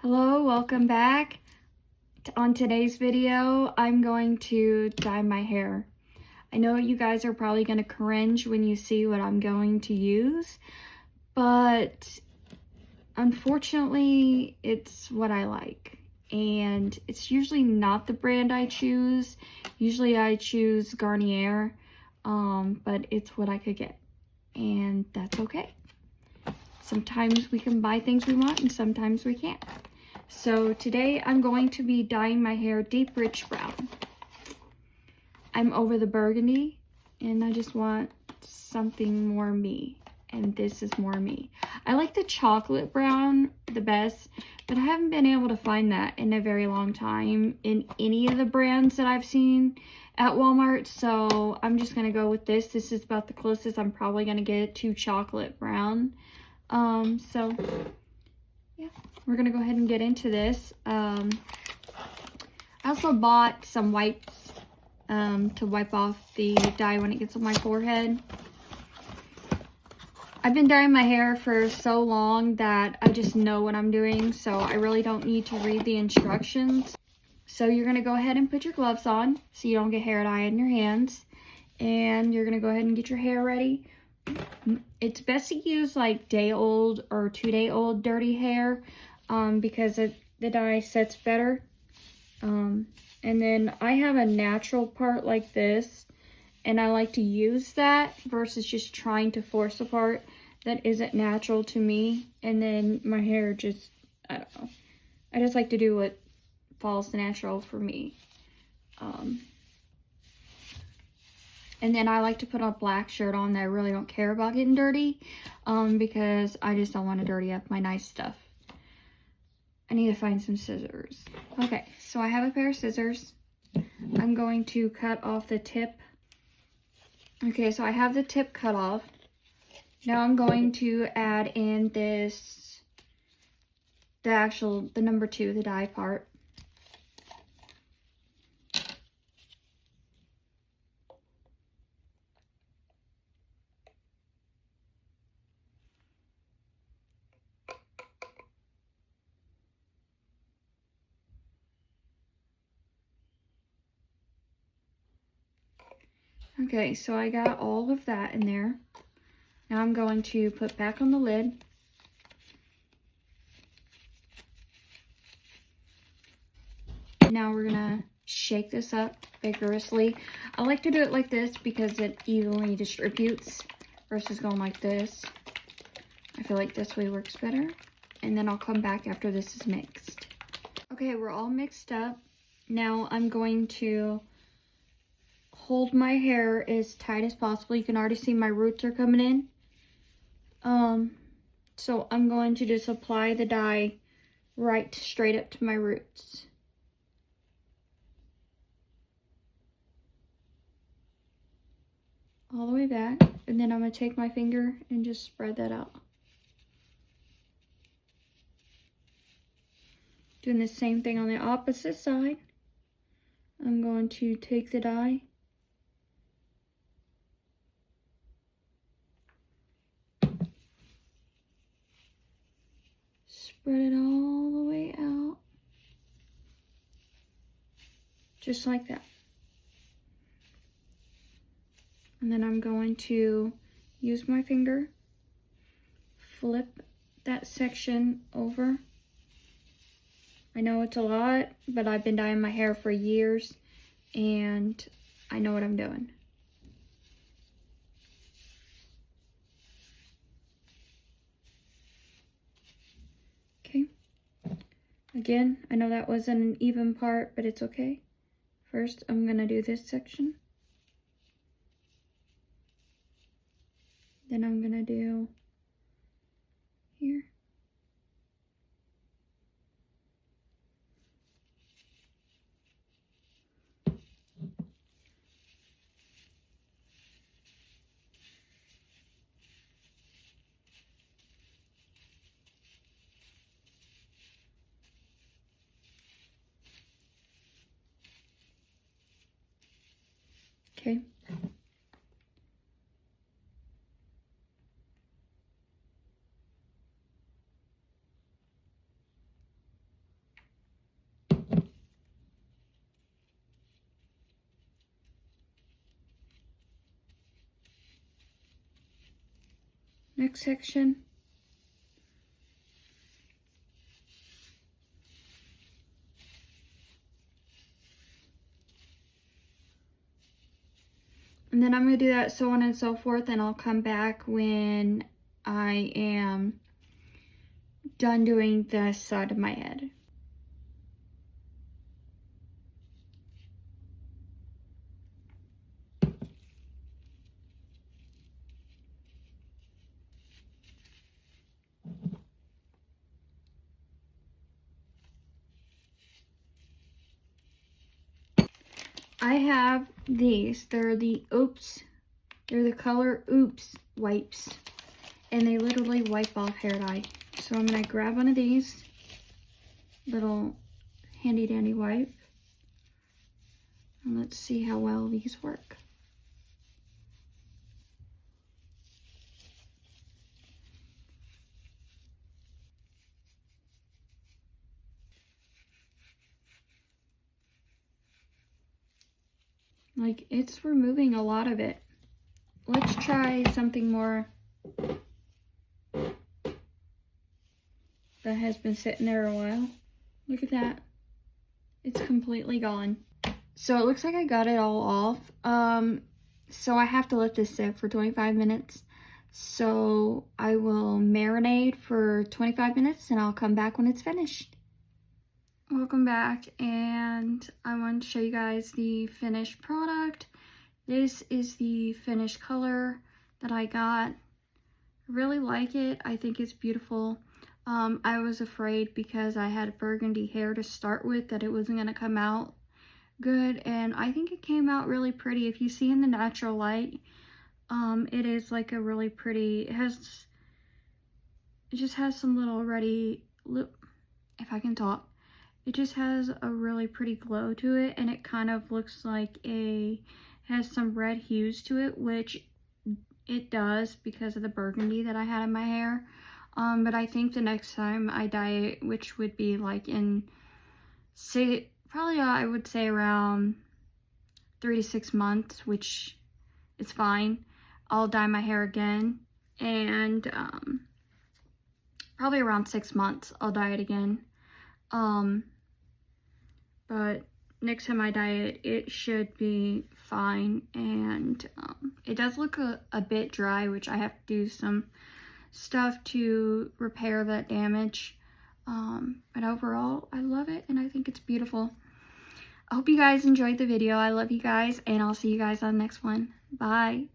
Hello, welcome back. On today's video, I'm going to dye my hair. I know you guys are probably going to cringe when you see what I'm going to use, but unfortunately, it's what I like. And it's usually not the brand I choose. Usually I choose Garnier, but it's what I could get. And that's okay. Sometimes we can buy things we want and sometimes we can't. So today I'm going to be dyeing my hair deep rich brown. I'm over the burgundy and I just want something more me, and this is more me. I like the chocolate brown the best, but I haven't been able to find that in a very long time in any of the brands that I've seen at Walmart, so I'm just going to go with this. This is about the closest I'm probably going to get to chocolate brown. So yeah, we're gonna go ahead and get into this. I also bought some wipes to wipe off the dye when it gets on my forehead. I've been dyeing my hair for so long that I just know what I'm doing, so I really don't need to read the instructions. So you're gonna go ahead and put your gloves on so you don't get hair dye in your hands, and you're gonna go ahead and get your hair ready. It's best to use like day-old or 2-day-old dirty hair because the dye sets better. And then I have a natural part like this, and I like to use that versus just trying to force a part that isn't natural to me. And then my hair just, I don't know. I just like to do what falls natural for me. And then I like to put a black shirt on that I really don't care about getting dirty because I just don't want to dirty up my nice stuff. I need to find some scissors. Okay, so I have a pair of scissors. I'm going to cut off the tip. Okay, so I have the tip cut off. Now I'm going to add in the number 2, the dye part. Okay, so I got all of that in there. Now I'm going to put back on the lid. Now we're gonna shake this up vigorously. I like to do it like this because it evenly distributes versus going like this. I feel like this way works better. And then I'll come back after this is mixed. Okay, we're all mixed up. Now I'm going to hold my hair as tight as possible. You can already see my roots are coming in. So I'm going to just apply the dye right straight up to my roots. All the way back, and then I'm going to take my finger and just spread that out. Doing the same thing on the opposite side. I'm going to take the dye, spread it all the way out, just like that. And then I'm going to use my finger, flip that section over. I know it's a lot, but I've been dyeing my hair for years and I know what I'm doing. Okay. Again, I know that wasn't an even part, but it's okay. First, I'm gonna do this section. Then I'm gonna do here. Okay. next section. And then I'm going to do that so on and so forth, and I'll come back when I am done doing this side of my head. I have these. They're the color Oops wipes. And they literally wipe off hair dye. So I'm going to grab one of these. Little handy dandy wipe. And let's see how well these work. Like, it's removing a lot of it. Let's try something more that has been sitting there a while. Look at that. It's completely gone. So it looks like I got it all off. So I have to let this sit for 25 minutes. So I will marinate for 25 minutes and I'll come back when it's finished. Welcome back, and I wanted to show you guys the finished product. This is the finished color that I got. I really like it. I think it's beautiful. I was afraid because I had burgundy hair to start with that it wasn't going to come out good, and I think it came out really pretty. If you see in the natural light, it is like a really pretty, it just has some little if I can talk, it just has a really pretty glow to it, and it kind of looks like has some red hues to it, which it does because of the burgundy that I had in my hair. But I think the next time I dye it, which would be like probably I would say around 3 to 6 months, which is fine, I'll dye my hair again, and probably around 6 months I'll dye it again. But next time I dye it, it should be fine, and it does look a bit dry, which I have to do some stuff to repair that damage. But overall, I love it, and I think it's beautiful. I hope you guys enjoyed the video. I love you guys, and I'll see you guys on the next one. Bye.